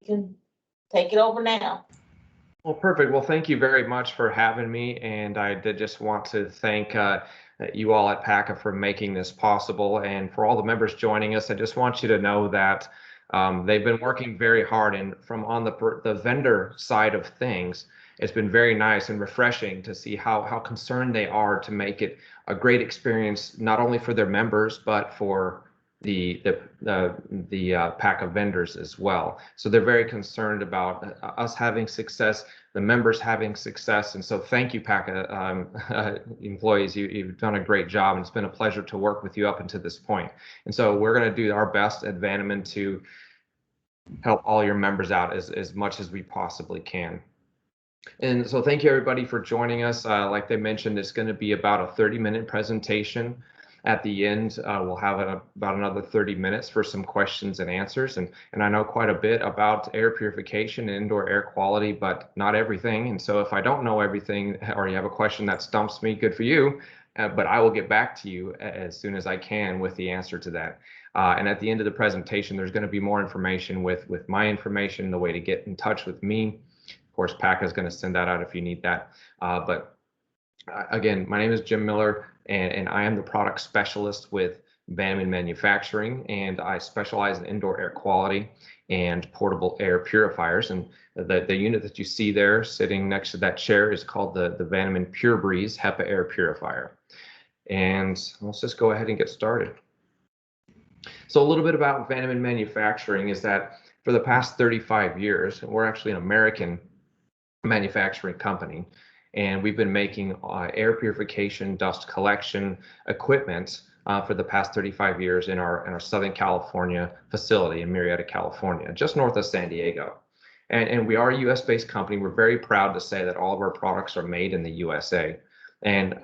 can take it over now. Well, perfect. Well, thank you very much for having me. And I did just want to thank you all at PACA for making this possible. And for all the members joining us, I just want you to know that they've been working very hard. And from on the vendor side of things, it's been very nice and refreshing to see how concerned they are to make it a great experience, not only for their members, but for the PACA vendors as well. So they're very concerned about us having success, the members having success. And so thank you, PACA employees. You've done a great job, and it's been a pleasure to work with you up until this point. And so we're going to do our best at Vaniman to help all your members out as much as we possibly can. And so thank you everybody for joining us. Like they mentioned, it's going to be about a 30-minute presentation. At the end, we'll have about another 30 minutes for some questions and answers. And I know quite a bit about air purification and indoor air quality, but not everything. And so if I don't know everything, or you have a question that stumps me, good for you. But I will get back to you as soon as I can with the answer to that. And at the end of the presentation, there's going to be more information with my information, the way to get in touch with me. Of course, PACA is going to send that out if you need that. But again, my name is Jim Miller, and I am the product specialist with Vaniman Manufacturing, and I specialize in indoor air quality and portable air purifiers. And the unit that you see there sitting next to that chair is called the Vaniman Pure Breeze Hepa air purifier. And let's just go ahead and get started. So a little bit about Vaniman Manufacturing is that for the past 35 years, we're actually an American manufacturing company, and we've been making air purification, dust collection equipment for the past 35 years in our Southern California facility in Marietta, California, just north of San Diego. And we are a US-based company. We're very proud to say that all of our products are made in the USA. And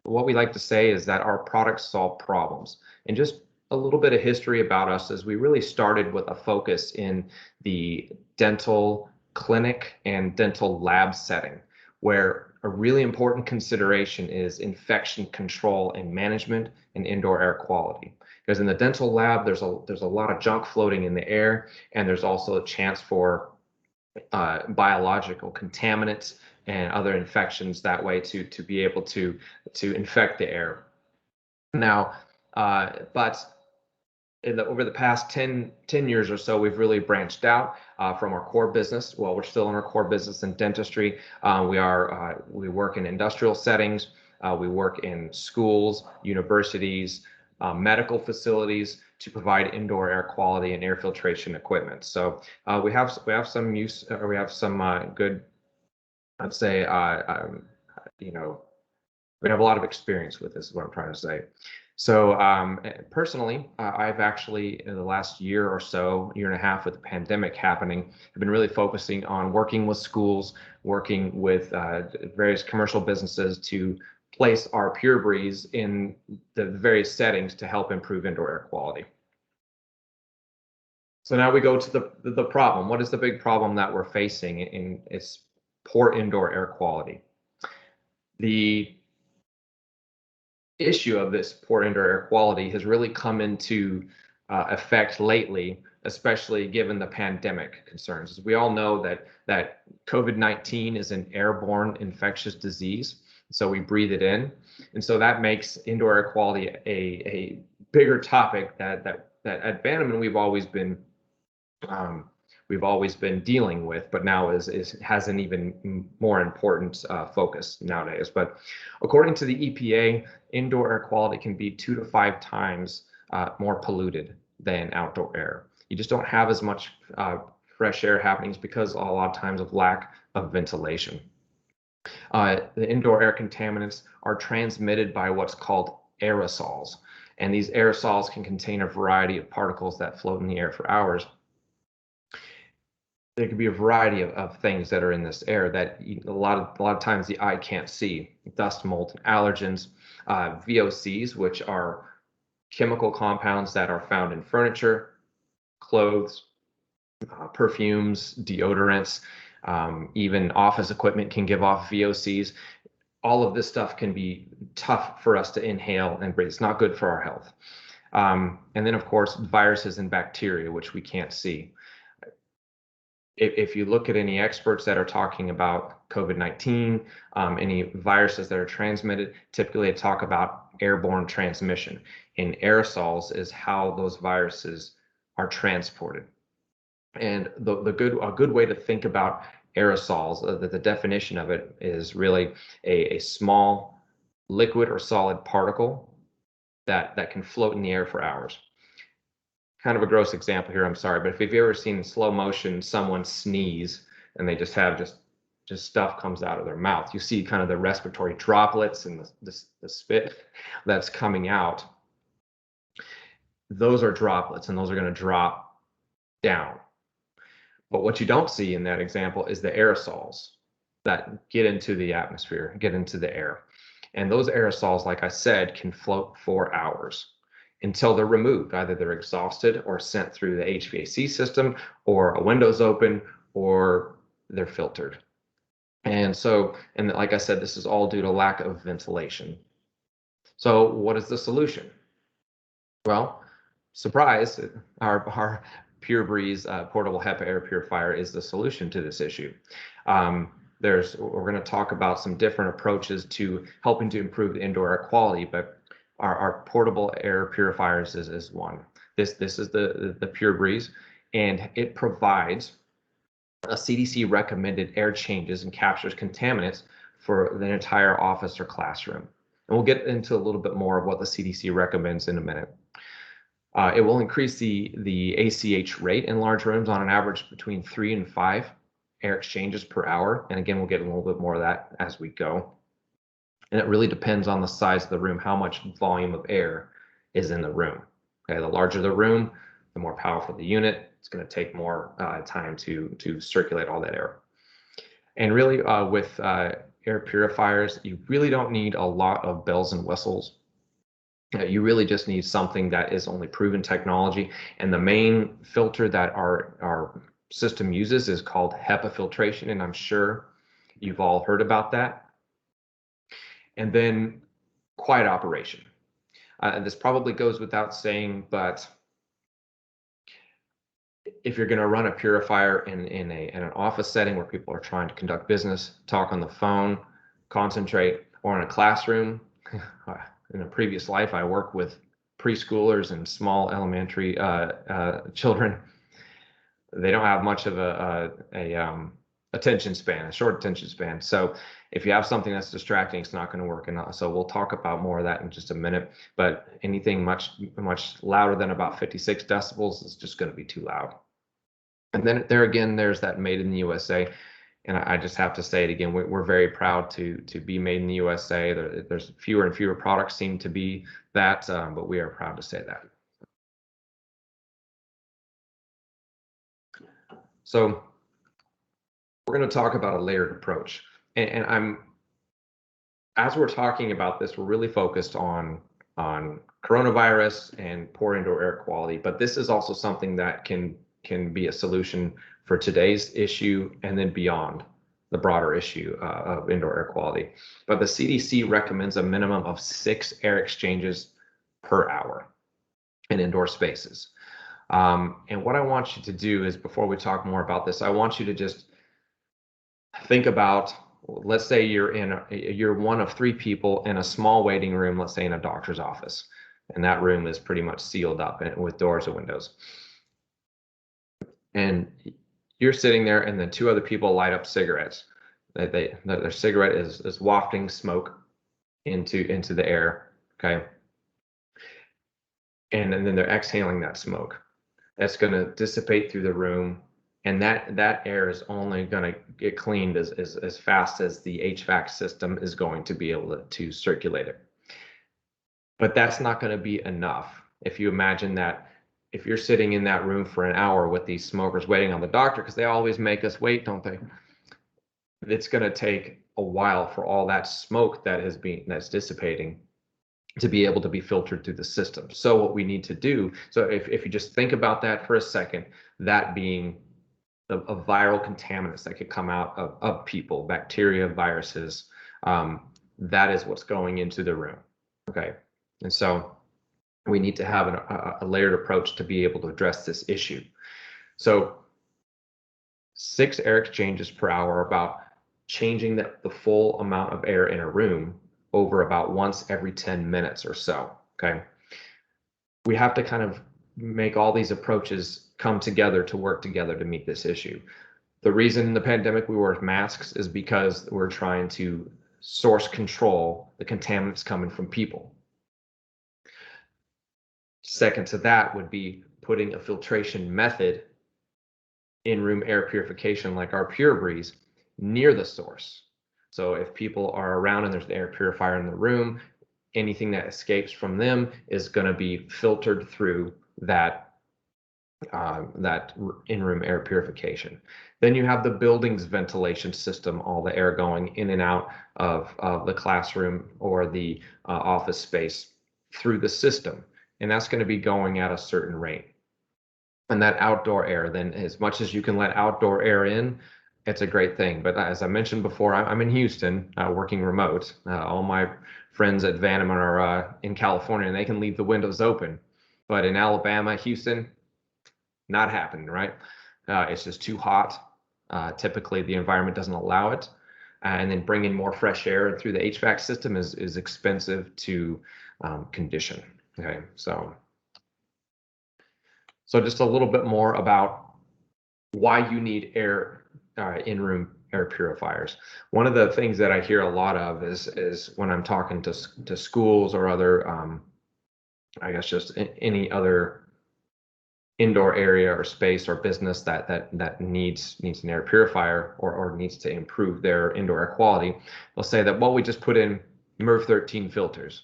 what we like to say is that our products solve problems. And just a little bit of history about us is we really started with a focus in the dental clinic and dental lab setting, where a really important consideration is infection control and management and indoor air quality. Because in the dental lab, there's a lot of junk floating in the air, and there's also a chance for biological contaminants and other infections that way to be able to infect the air. Now, but over the past 10 years or so, we've really branched out from our core business. Well, we're still in our core business in dentistry. We work in industrial settings. We work in schools, universities, medical facilities to provide indoor air quality and air filtration equipment. So we have some use, or we have some good, I'd say, we have a lot of experience with this, is what I'm trying to say. So personally, I've actually, in the last year or so, year and a half with the pandemic happening, I've been really focusing on working with schools, working with various commercial businesses to place our Pure Breeze in the various settings to help improve indoor air quality. So now we go to the problem. What is the big problem that we're facing? It's poor indoor air quality. The issue of this poor indoor air quality has really come into effect lately, especially given the pandemic concerns. As we all know that COVID-19 is an airborne infectious disease, so we breathe it in, and so that makes indoor air quality a bigger topic that at Vaniman we've always been dealing with, but now has an even more important focus nowadays. But according to the EPA, indoor air quality can be 2 to 5 times more polluted than outdoor air. You just don't have as much fresh air happenings because a lot of times of lack of ventilation. The indoor air contaminants are transmitted by what's called aerosols, and these aerosols can contain a variety of particles that float in the air for hours. There could be a variety of things that are in this air that a lot of times the eye can't see. Dust, mold, allergens, VOCs, which are chemical compounds that are found in furniture, clothes, perfumes, deodorants, even office equipment can give off VOCs. All of this stuff can be tough for us to inhale and breathe. It's not good for our health. And then, of course, viruses and bacteria, which we can't see. if you look at any experts that are talking about COVID-19, any viruses that are transmitted, typically they talk about airborne transmission. And aerosols is how those viruses are transported. And a good way to think about aerosols, the definition of it is really a small liquid or solid particle that can float in the air for hours. Kind of a gross example here, I'm sorry, but if you've ever seen in slow motion someone sneeze and they just have just stuff comes out of their mouth, you see kind of the respiratory droplets and the spit that's coming out. Those are droplets, and those are going to drop down. But what you don't see in that example is the aerosols that get into the atmosphere, get into the air. And those aerosols, like I said, can float for hours until they're removed. Either they're exhausted or sent through the HVAC system, or a window's open, or they're filtered. And so, and like I said, this is all due to lack of ventilation. So what is the solution? Well, surprise, our Pure Breeze portable Hepa air purifier is the solution to this issue. We're going to talk about some different approaches to helping to improve the indoor air quality, but our portable air purifiers is one. This is the Pure Breeze, and it provides a CDC recommended air changes and captures contaminants for the entire office or classroom. And we'll get into a little bit more of what the CDC recommends in a minute. It will increase the ACH rate in large rooms on an average between 3 and 5 air exchanges per hour. And again, we'll get a little bit more of that as we go. And it really depends on the size of the room, how much volume of air is in the room. Okay, the larger the room, the more powerful the unit. It's going to take more time to circulate all that air. And really, with air purifiers, you really don't need a lot of bells and whistles. You really just need something that is only proven technology. And the main filter that our system uses is called Hepa filtration, and I'm sure you've all heard about that. And then quiet operation. This probably goes without saying, but if you're going to run a purifier in an office setting where people are trying to conduct business, talk on the phone, concentrate, or in a classroom, in a previous life, I worked with preschoolers and small elementary children. They don't have much of a attention span, a short attention span. So if you have something that's distracting, it's not going to work. And so we'll talk about more of that in just a minute. But anything much louder than about 56 decibels is just going to be too loud. And then there again, there's that made in the USA. And I just have to say it again, we're very proud to be made in the USA. There's fewer and fewer products seem to be that, but we are proud to say that. So we're going to talk about a layered approach. And as we're talking about this, we're really focused on coronavirus and poor indoor air quality, but this is also something that can be a solution for today's issue and then beyond the broader issue of indoor air quality. But the CDC recommends a minimum of 6 air exchanges per hour in indoor spaces. And what I want you to do is, before we talk more about this, I want you to just think about, let's say you're one of 3 people in a small waiting room, let's say in a doctor's office, and that room is pretty much sealed up with doors and windows. And you're sitting there, and then 2 other people light up cigarettes. Their cigarette is wafting smoke into the air, okay? And then they're exhaling that smoke. That's going to dissipate through the room, and that air is only going to get cleaned as fast as the HVAC system is going to be able to circulate it. But that's not going to be enough. If you imagine that, if you're sitting in that room for an hour with these smokers waiting on the doctor, because they always make us wait, don't they? It's going to take a while for all that smoke that's dissipating to be able to be filtered through the system. So what we need to do, so if you just think about that for a second, that being a viral contaminants that could come out of people, bacteria, viruses, that is what's going into the room, okay? And so we need to have a layered approach to be able to address this issue. So 6 air exchanges per hour, about changing the full amount of air in a room over about once every 10 minutes or so, okay? We have to kind of make all these approaches come together to work together to meet this issue. The reason in the pandemic we wear masks is because we're trying to source control the contaminants coming from people. Second to that would be putting a filtration method in room air purification like our PureBreeze near the source. So if people are around and there's an air purifier in the room, anything that escapes from them is going to be filtered through that in-room air purification. Then you have the building's ventilation system, all the air going in and out of the classroom or the office space through the system. And that's going to be going at a certain rate. And that outdoor air, then as much as you can let outdoor air in, it's a great thing. But as I mentioned before, I'm in Houston working remote. All my friends at Vaniman are in California and they can leave the windows open. But in Alabama, Houston, not happening, right? It's just too hot. Typically, the environment doesn't allow it. And then bringing more fresh air through the HVAC system is expensive to condition. Okay, so just a little bit more about why you need air in-room air purifiers. One of the things that I hear a lot of is when I'm talking to schools or other, I guess just any other indoor area or space or business that needs an air purifier or needs to improve their indoor air quality, they'll say that, well, we just put in MERV 13 filters.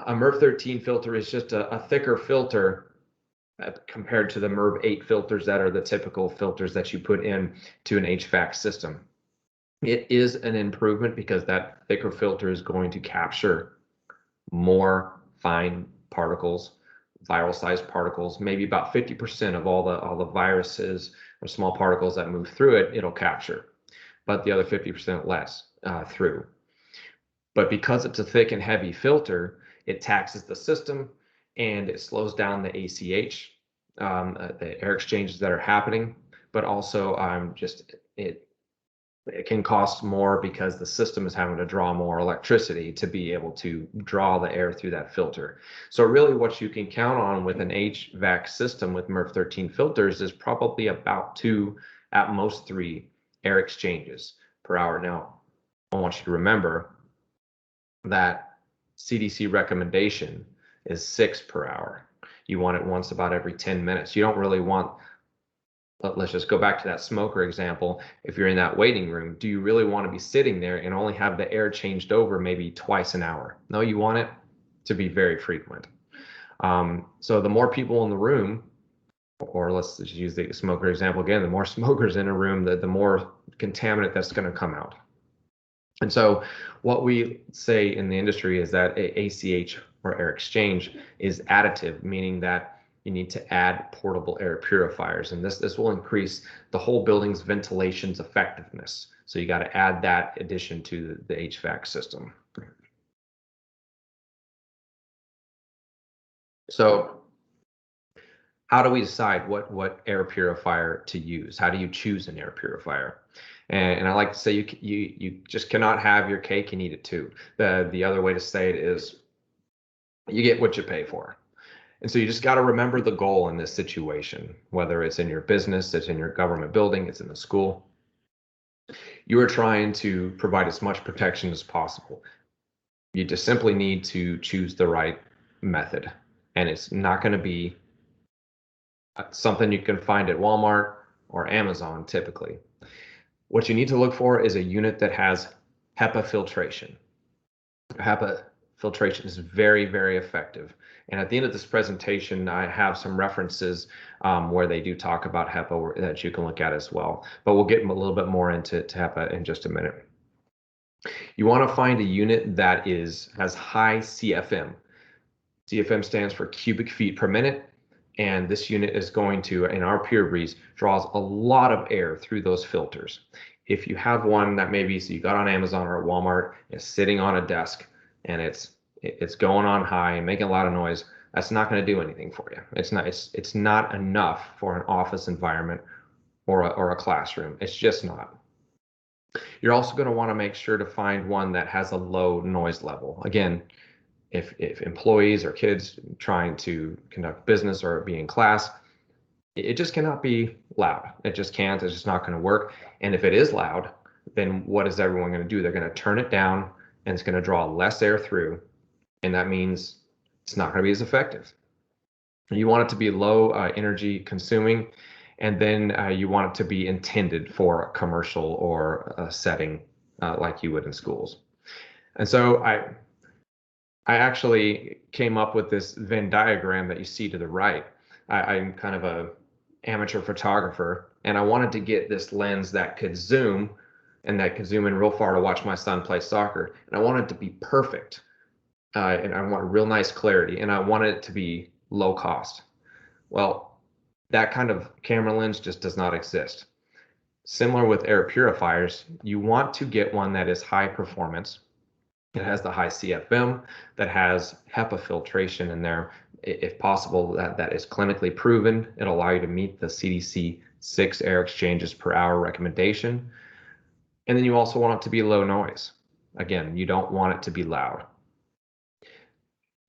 A MERV 13 filter is just a thicker filter compared to the MERV 8 filters that are the typical filters that you put in to an HVAC system. It is an improvement because that thicker filter is going to capture more fine particles, viral sized particles, maybe about 50% of all the viruses or small particles that move through it, it'll capture, but the other 50% less through. But because it's a thick and heavy filter, it taxes the system and it slows down the ACH, the air exchanges that are happening, but also it can cost more because the system is having to draw more electricity to be able to draw the air through that filter. So really what you can count on with an HVAC system with MERV 13 filters is probably about 2, at most 3 air exchanges per hour. Now, I want you to remember that CDC recommendation is 6 per hour. You want it once about every 10 minutes. You don't really want, let's just go back to that smoker example. If you're in that waiting room, do you really want to be sitting there and only have the air changed over maybe twice an hour? No, you want it to be very frequent. So the more people in the room, or let's just use the smoker example again, the more smokers in a room, the more contaminant that's going to come out. And so what we say in the industry is that ACH or air exchange is additive, meaning that you need to add portable air purifiers, and this will increase the whole building's ventilation's effectiveness. So you got to add that addition to the HVAC system. So how do we decide what air purifier to use? How do you choose an air purifier? And I like to say you just cannot have your cake and eat it too. The other way to say it is you get what you pay for. And so you just got to remember the goal in this situation, whether it's in your business, it's in your government building, it's in the school. You are trying to provide as much protection as possible. You just simply need to choose the right method. And it's not going to be something you can find at Walmart or Amazon typically. What you need to look for is a unit that has Hepa filtration. Hepa filtration is very, very effective. And at the end of this presentation, I have some references where they do talk about Hepa that you can look at as well. But we'll get a little bit more into Hepa in just a minute. You want to find a unit that has high CFM. CFM stands for cubic feet per minute. And this unit is going to, in our PureBreeze, draws a lot of air through those filters. If you have one that maybe, so you got on Amazon or at Walmart, it's sitting on a desk and it's going on high and making a lot of noise, that's not going to do anything for you. It's not enough for an office environment or a classroom. It's just not. You're also going to want to make sure to find one that has a low noise level. Again, if employees or kids trying to conduct business or be in class, it just cannot be loud. It just can't. It's just not going to work. And if it is loud, then what is everyone going to do? They're going to turn it down, and it's going to draw less air through. And that means it's not going to be as effective. You want it to be low energy consuming, and then you want it to be intended for a commercial or a setting like you would in schools. And so I actually came up with this Venn diagram that you see to the right. I'm kind of a amateur photographer, and I wanted to get this lens that could zoom and that could zoom in real far to watch my son play soccer. And I wanted it to be perfect. And I want real nice clarity, and I wanted it to be low cost. Well, that kind of camera lens just does not exist. Similar with air purifiers, you want to get one that is high performance. It has the high CFM, that has Hepa filtration in there. If possible, that is clinically proven. It'll allow you to meet the CDC 6 air exchanges per hour recommendation. And then you also want it to be low noise. Again, you don't want it to be loud.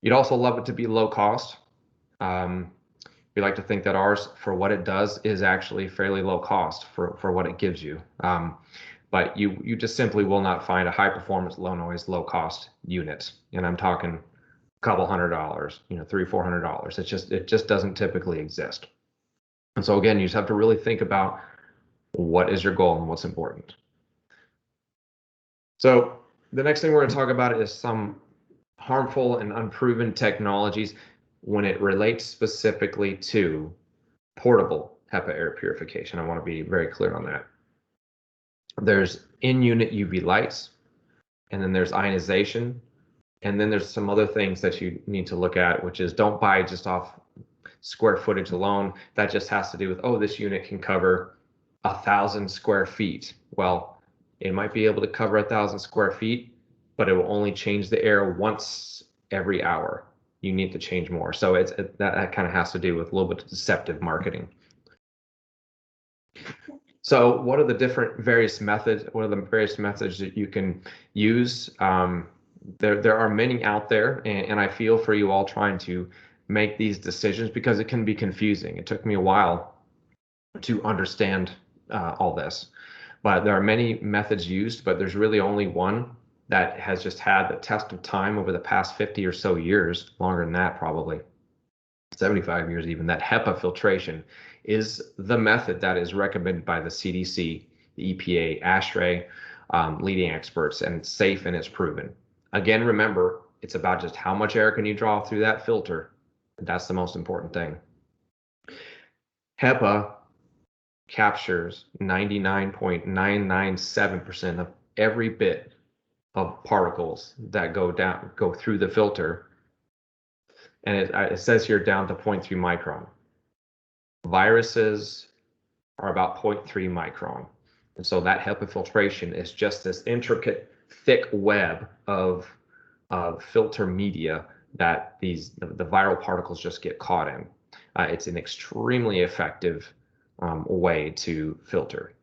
You'd also love it to be low cost. We like to think that ours, for what it does, is actually fairly low cost for what it gives you. But you just simply will not find a high performance, low noise, low cost unit. And I'm talking a couple $100, $300-400. It just doesn't typically exist. And so again, you just have to really think about what is your goal and what's important. So the next thing we're going to talk about is some harmful and unproven technologies when it relates specifically to portable HEPA air purification. I want to be very clear on that. There's in-unit UV lights, and then there's ionization, and then there's some other things that you need to look at, which is don't buy just off square footage alone. That just has to do with, oh, this unit can cover 1,000 square feet. Well, it might be able to cover 1,000 square feet, but it will only change the air once every hour. You need to change more. So that kind of has to do with a little bit of deceptive marketing. So what are the various methods? What are the various methods that you can use? There are many out there, and I feel for you all trying to make these decisions because it can be confusing. It took me a while to understand all this, but there are many methods used, but there's really only one that has just had the test of time over the past 50 or so years, longer than that probably, 75 years even, that HEPA filtration is the method that is recommended by the CDC, the EPA, ASHRAE, leading experts, and it's safe and it's proven. Again, remember, it's about just how much air can you draw through that filter. That's the most important thing. HEPA captures 99.997% of every bit of particles that go through the filter, and it says here down to 0.3 micron. Viruses are about 0.3 micron, and so that HEPA filtration is just this intricate, thick web of filter media that the viral particles just get caught in. It's an extremely effective way to filter.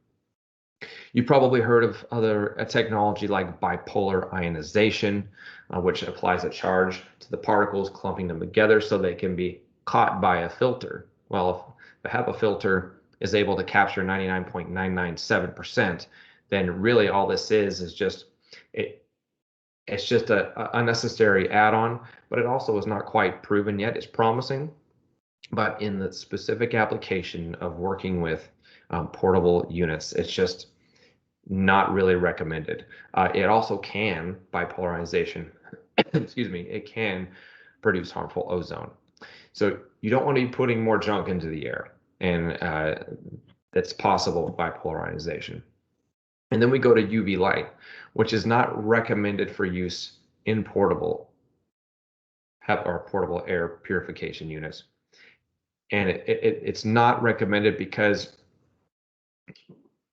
You've probably heard of other technology like bipolar ionization, which applies a charge to the particles, clumping them together so they can be caught by a filter. Well, if the HEPA filter is able to capture 99.997%, then really all this is just it's just an unnecessary add-on, but it also is not quite proven yet. It's promising, but in the specific application of working with portable units, it's just not really recommended. It also can, by polarization, excuse me, it can produce harmful ozone. So you don't want to be putting more junk into the air, and that's possible by polarization. And then we go to UV light, which is not recommended for use in portable HEPA or portable air purification units. And it's not recommended because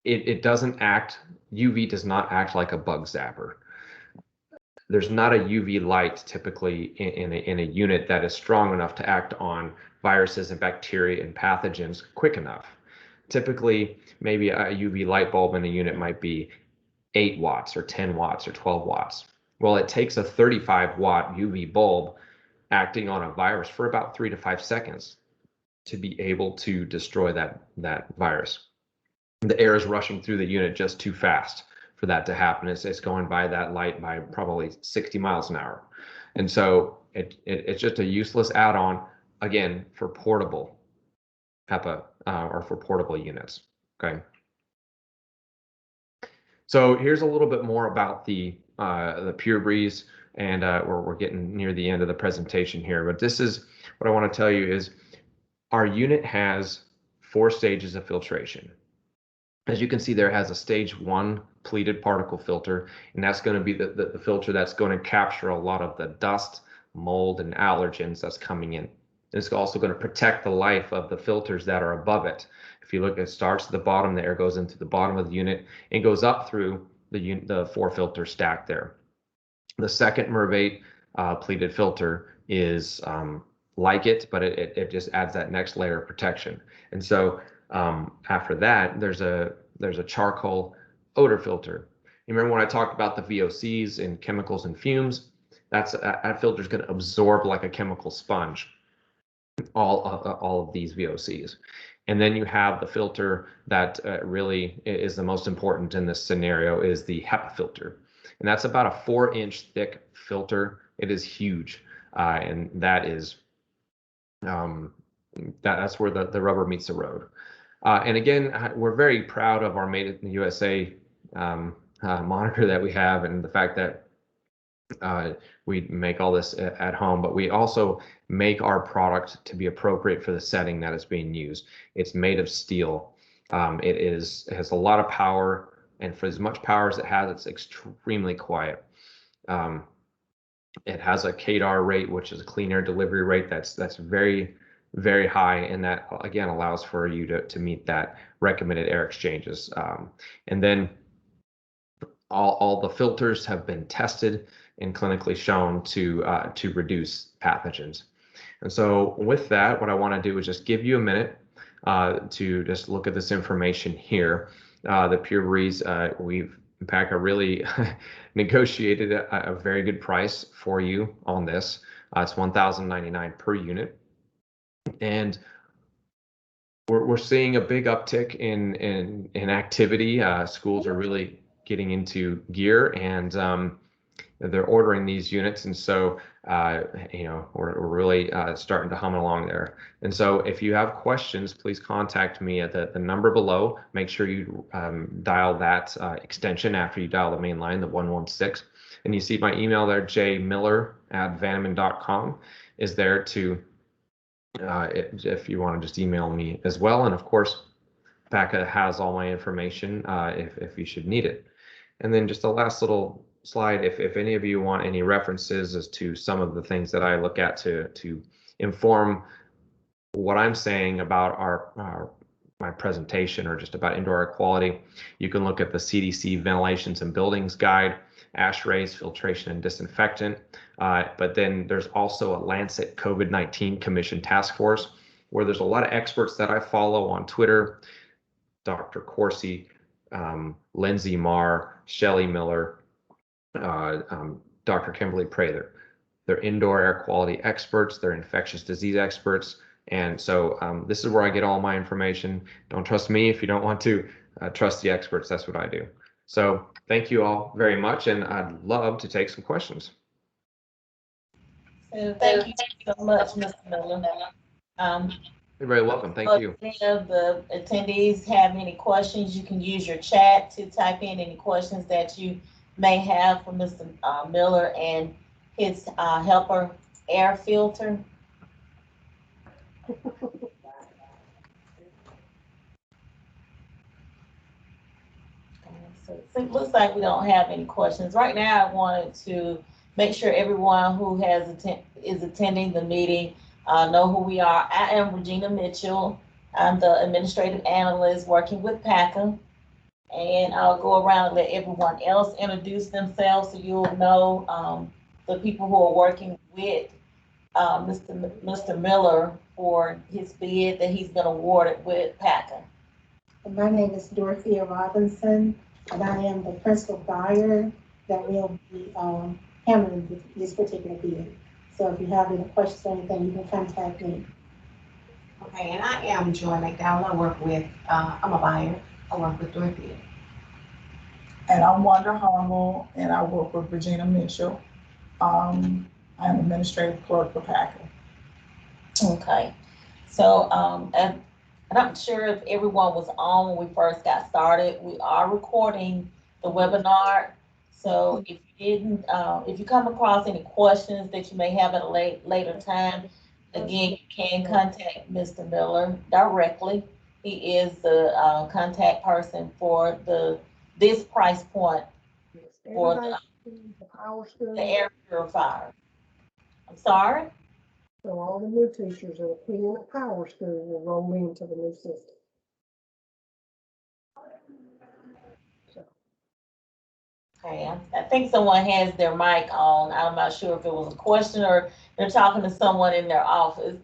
it doesn't act, UV does not act like a bug zapper. There's not a UV light typically in a unit that is strong enough to act on viruses and bacteria and pathogens quick enough. Typically, maybe a UV light bulb in a unit might be 8 watts or 10 watts or 12 watts. Well, it takes a 35 watt UV bulb acting on a virus for about 3 to 5 seconds to be able to destroy that virus. The air is rushing through the unit just too fast for that to happen. It's going by that light by probably 60 miles an hour. And so it's just a useless add-on, again, for portable Hepa or for portable units. Okay. So here's a little bit more about the Pure Breeze, and we're getting near the end of the presentation here. But this is what I want to tell you is our unit has 4 stages of filtration. As you can see, there has a stage 1 pleated particle filter, and that's going to be the filter that's going to capture a lot of the dust, mold, and allergens that's coming in. It's also going to protect the life of the filters that are above it. If you look, it starts at the bottom, the air goes into the bottom of the unit and goes up through the 4 filter stack there. The second MERV8 pleated filter is like it, but it just adds that next layer of protection. And so after that, there's a charcoal odor filter. You remember when I talked about the VOCs and chemicals and fumes? That filter is going to absorb like a chemical sponge all of these VOCs. And then you have the filter that really is the most important in this scenario is the Hepa filter. And that's about a 4-inch thick filter. It is huge. And that is that's where the rubber meets the road. And again, we're very proud of our Made in the USA monitor that we have, and the fact that we make all this at home, but we also make our product to be appropriate for the setting that is being used. It's made of steel. It has a lot of power, and for as much power as it has, it's extremely quiet. It has a KDAR rate, which is a clean air delivery rate that's very, very high, and that again allows for you to meet that recommended air exchanges. And then all the filters have been tested and clinically shown to reduce pathogens. And so with that, what I want to do is just give you a minute to just look at this information here. The Pure Breeze, PACA really negotiated a very good price for you on this. It's $1,099 per unit, and we're seeing a big uptick in activity. Schools are really getting into gear, and they're ordering these units, and so we're really starting to hum along there. And so if you have questions, please contact me at the number below. Make sure you dial that extension after you dial the main line, the 116. And you see my email there, jmiller@vaniman.com, is there to if you want to just email me as well. And of course, PACA has all my information if you should need it. And then just the last little slide, if any of you want any references as to some of the things that I look at to inform what I'm saying about my presentation or just about indoor air quality, you can look at the CDC Ventilations and Buildings Guide, ASHRAE's Filtration and Disinfectant, but then there's also a Lancet COVID-19 Commission Task Force, where there's a lot of experts that I follow on Twitter, Dr. Corsi, Lindsay Marr, Shelley Miller, Dr. Kimberly Prather. They're indoor air quality experts, they're infectious disease experts, and so this is where I get all my information. Don't trust me if you don't want to. Trust the experts, that's what I do. So thank you all very much, and I'd love to take some questions. So thank you so much, Mr. Miller. You're very welcome. Thank you. If any of the attendees have any questions, you can use your chat to type in any questions that you may have for Mr. Miller and his Hepa air filter. So it looks like we don't have any questions. Right now, I wanted to make sure everyone who is attending the meeting know who we are. I am Regina Mitchell. I'm the administrative analyst working with PACA. And I'll go around and let everyone else introduce themselves so you'll know the people who are working with Mr. Miller for his bid that he's been awarded with PACA. My name is Dorothea Robinson, and I am the principal buyer that will be handling this particular bid. So if you have any questions or anything, you can contact me. Okay, and I am Joy McDowell. I work with, I'm a buyer. I work with Dorothea. And I'm Wanda Harmel, and I work with Regina Mitchell. I'm administrative clerk for PACA. Okay, so, and I'm sure if everyone was on when we first got started, we are recording the webinar. So if you didn't, if you come across any questions that you may have at a later time, again, you can contact Mr. Miller directly. He is the, contact person for this price point for The power school, the air purifier. I'm sorry? so all the new teachers that are put in the power school will roll into the new system. So, Okay, I think someone has their mic on. I'm not sure if it was a question or they're talking to someone in their office.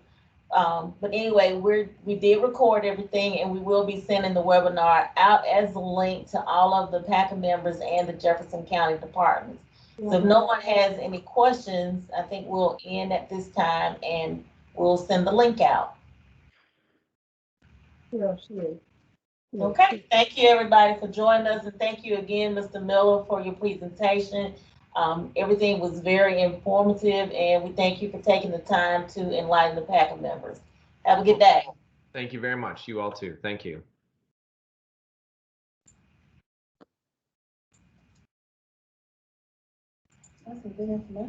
But anyway, we did record everything and we will be sending the webinar out as a link to all of the PACA members and the Jefferson County departments. So if no one has any questions, I think we'll end at this time and we'll send the link out. yes, yeah. Yeah. Okay, thank you everybody for joining us, and thank you again, Mr. Miller, for your presentation. Everything was very informative, and we thank you for taking the time to enlighten the PACA members. Have a good day. Thank you very much. You all too. Thank you. That's some good information.